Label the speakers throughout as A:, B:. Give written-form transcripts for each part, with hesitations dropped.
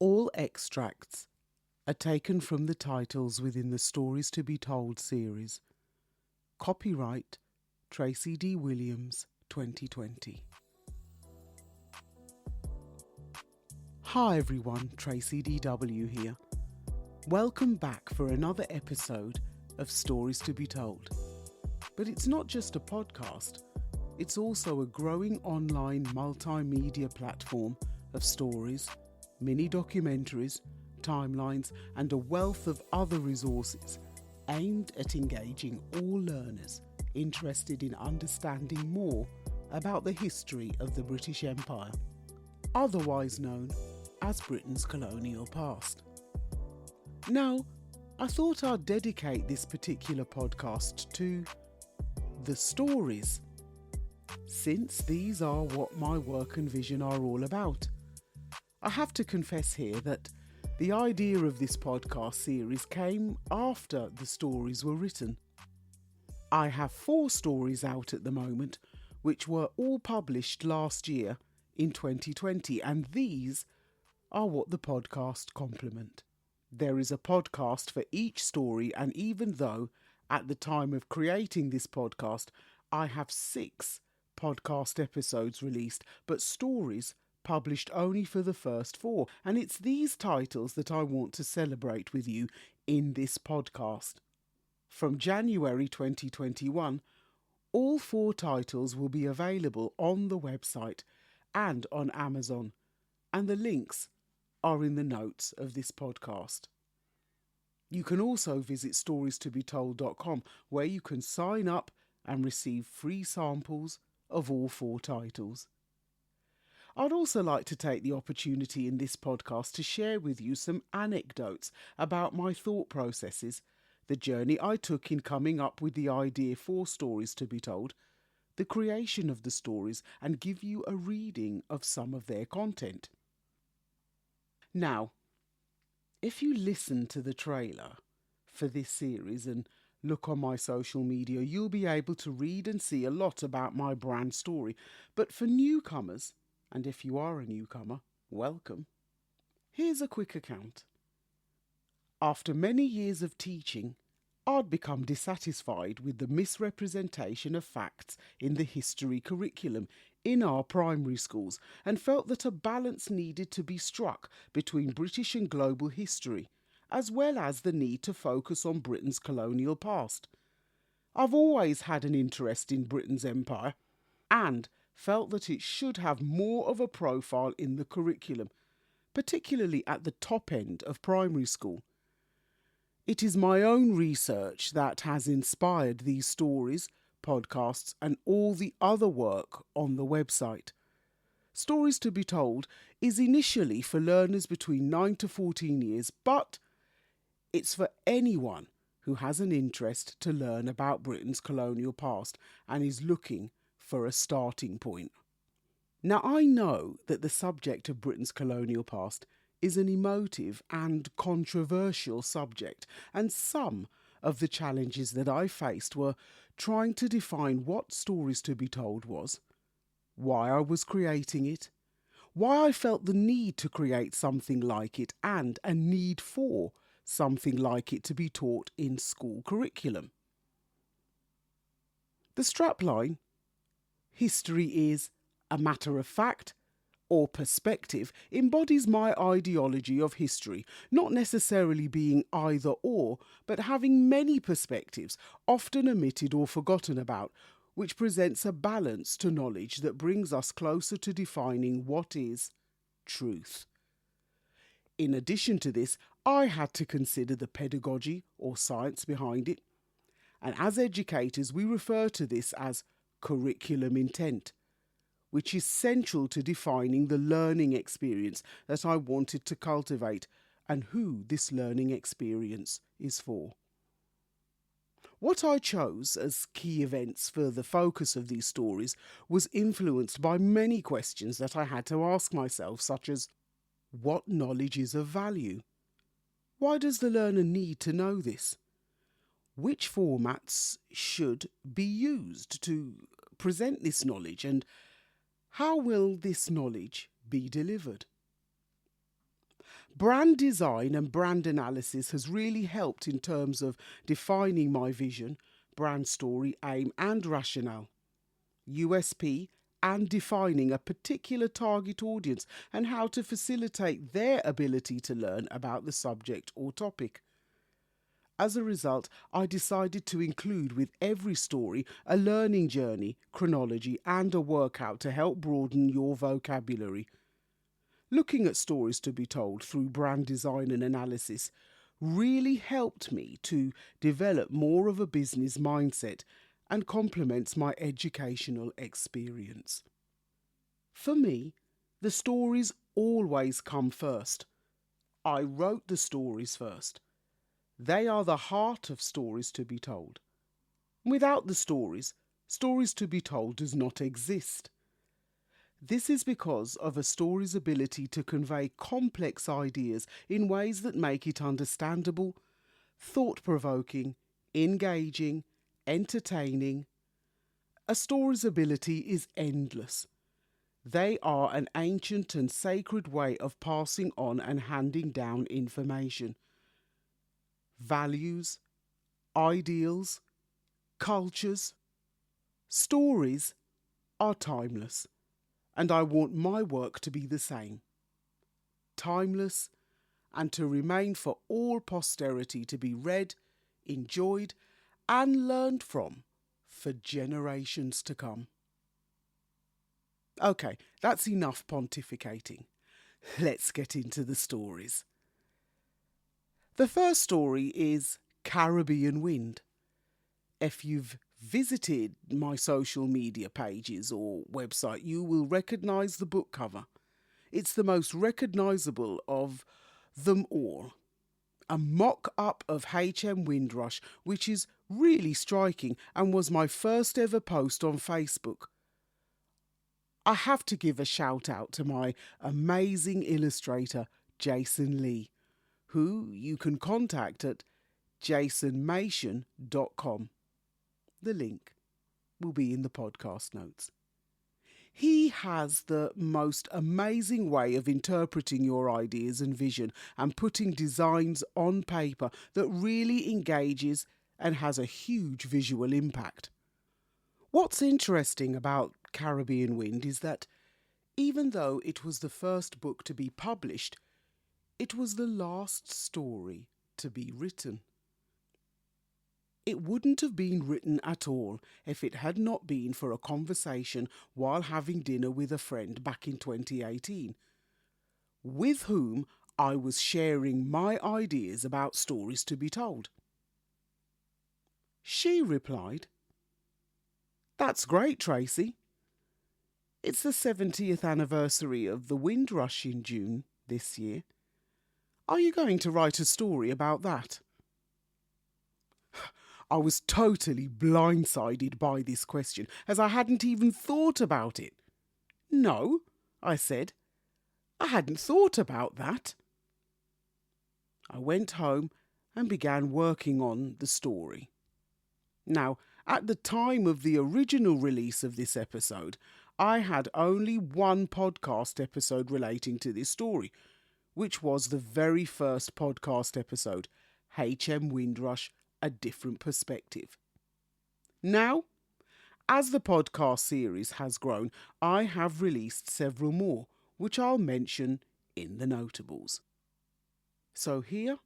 A: All extracts are taken from the titles within the Stories to be Told series. Copyright Tracy DW 2020. Hi everyone, Tracy DW here. Welcome back for another episode of Stories to be Told. But it's not just a podcast, it's also a growing online multimedia platform of stories, mini documentaries, timelines, and a wealth of other resources aimed at engaging all learners interested in understanding more about the history of the British Empire, otherwise known as Britain's colonial past. Now, I thought I'd dedicate this particular podcast to the stories, since these are what my work and vision are all about. I have to confess here that the idea of this podcast series came after the stories were written. I have 4 stories out at the moment, which were all published last year in 2020, and these are what the podcast complement. There is a podcast for each story, and even though at the time of creating this podcast I have 6 podcast episodes released, but stories published only for the first 4, and it's these titles that I want to celebrate with you in this podcast. From January 2021, all 4 titles will be available on the website and on Amazon, and the links are in the notes of this podcast. You can also visit storiestobetold.com, where you can sign up and receive free samples of all 4 titles. I'd also like to take the opportunity in this podcast to share with you some anecdotes about my thought processes, the journey I took in coming up with the idea for Stories to be Told, the creation of the stories, and give you a reading of some of their content. Now, if you listen to the trailer for this series and look on my social media, you'll be able to read and see a lot about my brand story. But for newcomers, and if you are a newcomer, welcome. Here's a quick account. After many years of teaching, I'd become dissatisfied with the misrepresentation of facts in the history curriculum in our primary schools, and felt that a balance needed to be struck between British and global history, as well as the need to focus on Britain's colonial past. I've always had an interest in Britain's empire, and felt that it should have more of a profile in the curriculum, particularly at the top end of primary school. It is my own research that has inspired these stories, podcasts, and all the other work on the website. Stories to be Told is initially for learners between 9 to 14 years, but it's for anyone who has an interest to learn about Britain's colonial past and is looking for a starting point. Now, I know that the subject of Britain's colonial past is an emotive and controversial subject, and some of the challenges that I faced were trying to define what Stories to be Told was, why I was creating it, why I felt the need to create something like it, and a need for something like it to be taught in school curriculum. The strapline, "History is a matter of fact or perspective," embodies my ideology of history, not necessarily being either or, but having many perspectives, often omitted or forgotten about, which presents a balance to knowledge that brings us closer to defining what is truth. In addition to this, I had to consider the pedagogy or science behind it, and as educators we refer to this as curriculum intent, which is central to defining the learning experience that I wanted to cultivate and who this learning experience is for. What I chose as key events for the focus of these stories was influenced by many questions that I had to ask myself, such as, what knowledge is of value? Why does the learner need to know this? Which formats should be used to present this knowledge, and how will this knowledge be delivered? Brand design and brand analysis has really helped in terms of defining my vision, brand story, aim and rationale, USP, and defining a particular target audience and how to facilitate their ability to learn about the subject or topic. As a result, I decided to include with every story a learning journey, chronology, and a workout to help broaden your vocabulary. Looking at stories to be told through brand design and analysis really helped me to develop more of a business mindset and complements my educational experience. For me, the stories always come first. I wrote the stories first. They are the heart of stories to be told. Without the stories, stories to be told does not exist. This is because of a story's ability to convey complex ideas in ways that make it understandable, thought-provoking, engaging, entertaining. A story's ability is endless. They are an ancient and sacred way of passing on and handing down information. Values, ideals, cultures. Stories are timeless, and I want my work to be the same. Timeless, and to remain for all posterity to be read, enjoyed, and learned from for generations to come. Okay, that's enough pontificating. Let's get into the stories. The first story is Caribbean Wind. If you've visited my social media pages or website, you will recognise the book cover. It's the most recognisable of them all. A mock-up of HM Windrush, which is really striking and was my first ever post on Facebook. I have to give a shout out to my amazing illustrator, Jason Lee, who you can contact at jasonmation.com. The link will be in the podcast notes. He has the most amazing way of interpreting your ideas and vision and putting designs on paper that really engages and has a huge visual impact. What's interesting about Caribbean Wind is that even though it was the first book to be published, it was the last story to be written. It wouldn't have been written at all if it had not been for a conversation while having dinner with a friend back in 2018, with whom I was sharing my ideas about stories to be told. She replied, "That's great, Tracy. It's the 70th anniversary of the Windrush in June this year. Are you going to write a story about that?" I was totally blindsided by this question, as I hadn't even thought about it. "No," I said. "I hadn't thought about that." I went home and began working on the story. Now, at the time of the original release of this episode, I had only one podcast episode relating to this story, which was the very first podcast episode, HM Windrush, A Different Perspective. Now, as the podcast series has grown, I have released several more, which I'll mention in the notables. So here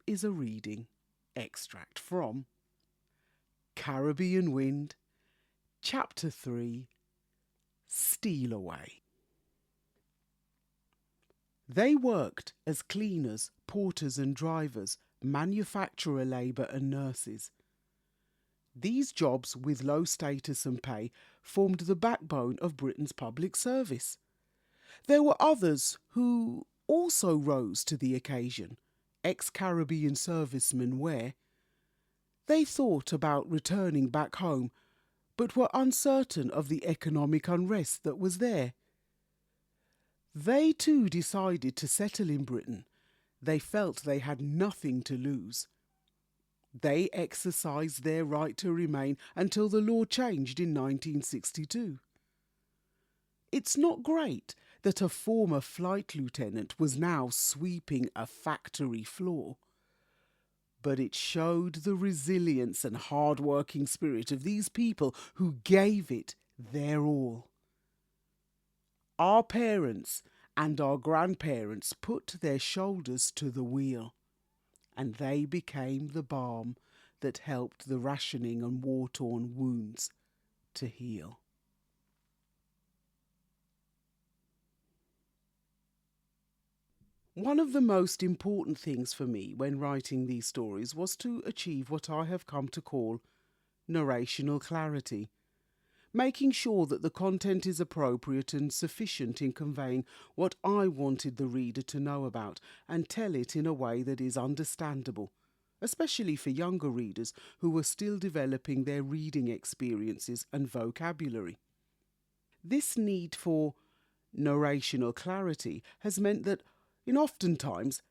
A: is a reading extract from Caribbean Wind, Chapter 3, Steal Away. They worked as cleaners, porters and drivers, manufacturer labour and nurses. These jobs with low status and pay formed the backbone of Britain's public service. There were others who also rose to the occasion, ex-Caribbean servicemen where they thought about returning back home but were uncertain of the economic unrest that was there. They too decided to settle in Britain. They felt they had nothing to lose. They exercised their right to remain until the law changed in 1962. It's not great that a former flight lieutenant was now sweeping a factory floor. But it showed the resilience and hard-working spirit of these people who gave it their all. Our parents and our grandparents put their shoulders to the wheel, and they became the balm that helped the rationing and war-torn wounds to heal. One of the most important things for me when writing these stories was to achieve what I have come to call narrational clarity, making sure that the content is appropriate and sufficient in conveying what I wanted the reader to know about and tell it in a way that is understandable, especially for younger readers who are still developing their reading experiences and vocabulary. This need for narrational clarity has meant that oftentimes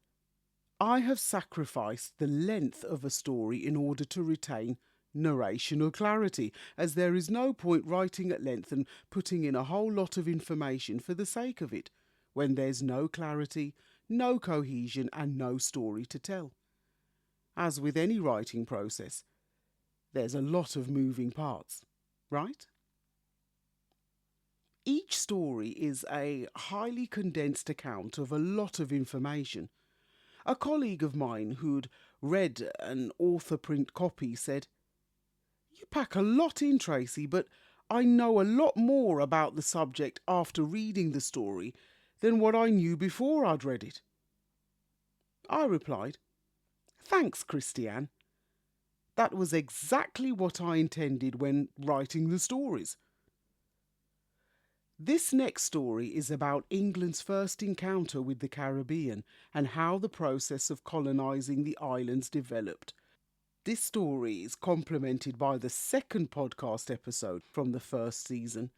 A: I have sacrificed the length of a story in order to retain narrational clarity, as there is no point writing at length and putting in a whole lot of information for the sake of it, when there's no clarity, no cohesion and no story to tell. As with any writing process, there's a lot of moving parts, right? Each story is a highly condensed account of a lot of information. A colleague of mine who'd read an author print copy said, "You pack a lot in, Tracy, but I know a lot more about the subject after reading the story than what I knew before I'd read it." I replied, "Thanks, Christiane. That was exactly what I intended when writing the stories." This next story is about England's first encounter with the Caribbean and how the process of colonising the islands developed. This story is complemented by the second podcast episode from the first season,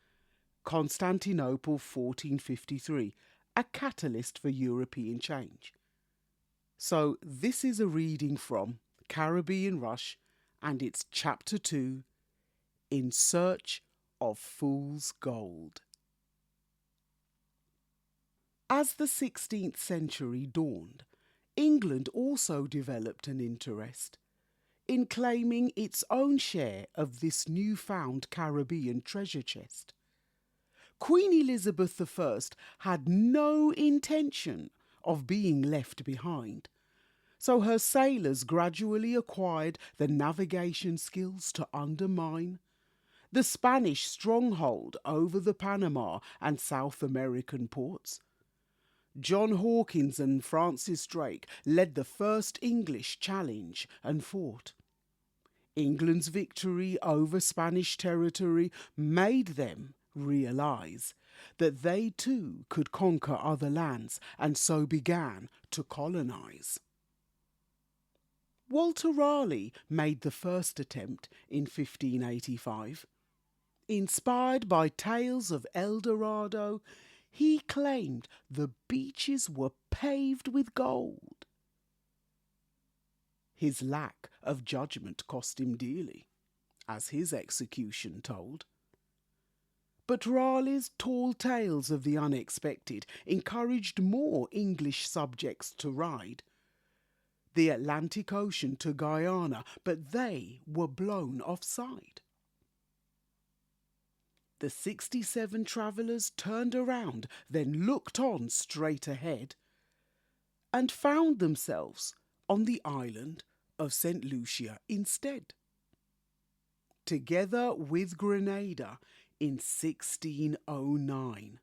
A: Constantinople 1453, a catalyst for European change. So this is a reading from Caribbean Rush and it's Chapter 2, In Search of Fool's Gold. As the 16th century dawned, England also developed an interest in claiming its own share of this newfound Caribbean treasure chest. Queen Elizabeth I had no intention of being left behind, so her sailors gradually acquired the navigation skills to undermine the Spanish stronghold over the Panama and South American ports. John Hawkins and Francis Drake led the first English challenge and fought. England's victory over Spanish territory made them realise that they too could conquer other lands and so began to colonise. Walter Raleigh made the first attempt in 1585. Inspired by tales of El Dorado, he claimed the beaches were paved with gold. His lack of judgment cost him dearly, as his execution told. But Raleigh's tall tales of the unexpected encouraged more English subjects to ride the Atlantic Ocean to Guyana, but they were blown offside. The 67 travellers turned around, then looked on straight ahead, and found themselves on the island of St. Lucia instead. Together with Grenada in 1609,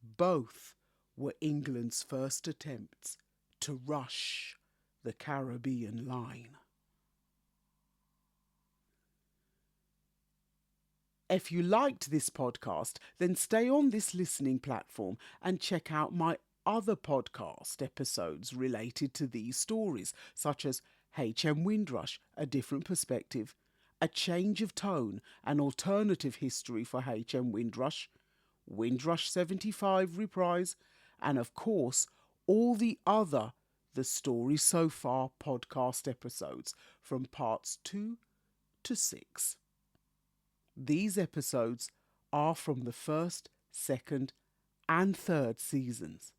A: both were England's first attempts to rush the Caribbean line. If you liked this podcast, then stay on this listening platform and check out my other podcast episodes related to these stories, such as H.M. Windrush, A Different Perspective, A Change of Tone, An Alternative History for H.M. Windrush, Windrush 75 Reprise, and of course, all the other The Story So Far podcast episodes from parts 2 to 6. These episodes are from the first, second, and third seasons.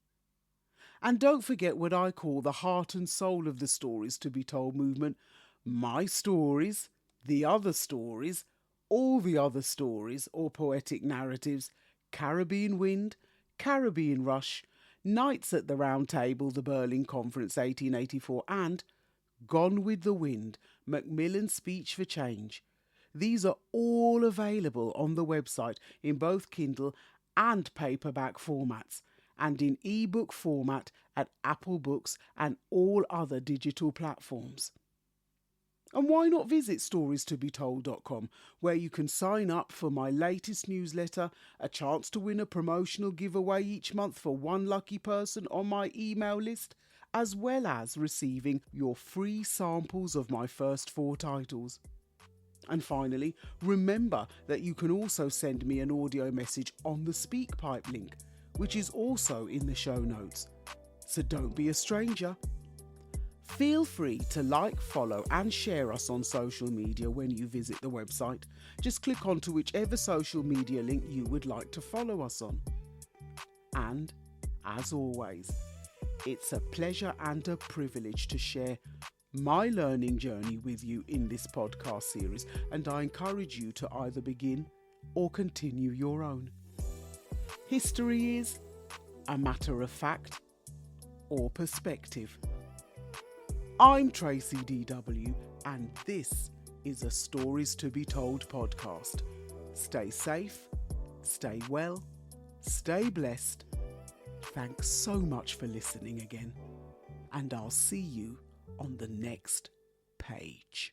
A: And don't forget what I call the heart and soul of the Stories to be Told movement: my stories, the other stories, all the other stories or poetic narratives, Caribbean Wind, Caribbean Rush, Nights at the Round Table, the Berlin Conference 1884, and Gone with the Wind, Macmillan's Speech for Change. These are all available on the website in both Kindle and paperback formats, and in ebook format at Apple Books and all other digital platforms. And why not visit storiestobetold.com, where you can sign up for my latest newsletter, a chance to win a promotional giveaway each month for one lucky person on my email list, as well as receiving your free samples of my first 4 titles. And finally, remember that you can also send me an audio message on the SpeakPipe link, which is also in the show notes. So don't be a stranger. Feel free to like, follow and share us on social media when you visit the website. Just click onto whichever social media link you would like to follow us on. And, as always, it's a pleasure and a privilege to share my learning journey with you in this podcast series, and I encourage you to either begin or continue your own. History is a matter of fact or perspective. I'm Tracy DW, and this is a Stories to be Told podcast. Stay safe, stay well, stay blessed. Thanks so much for listening again, and I'll see you on the next page.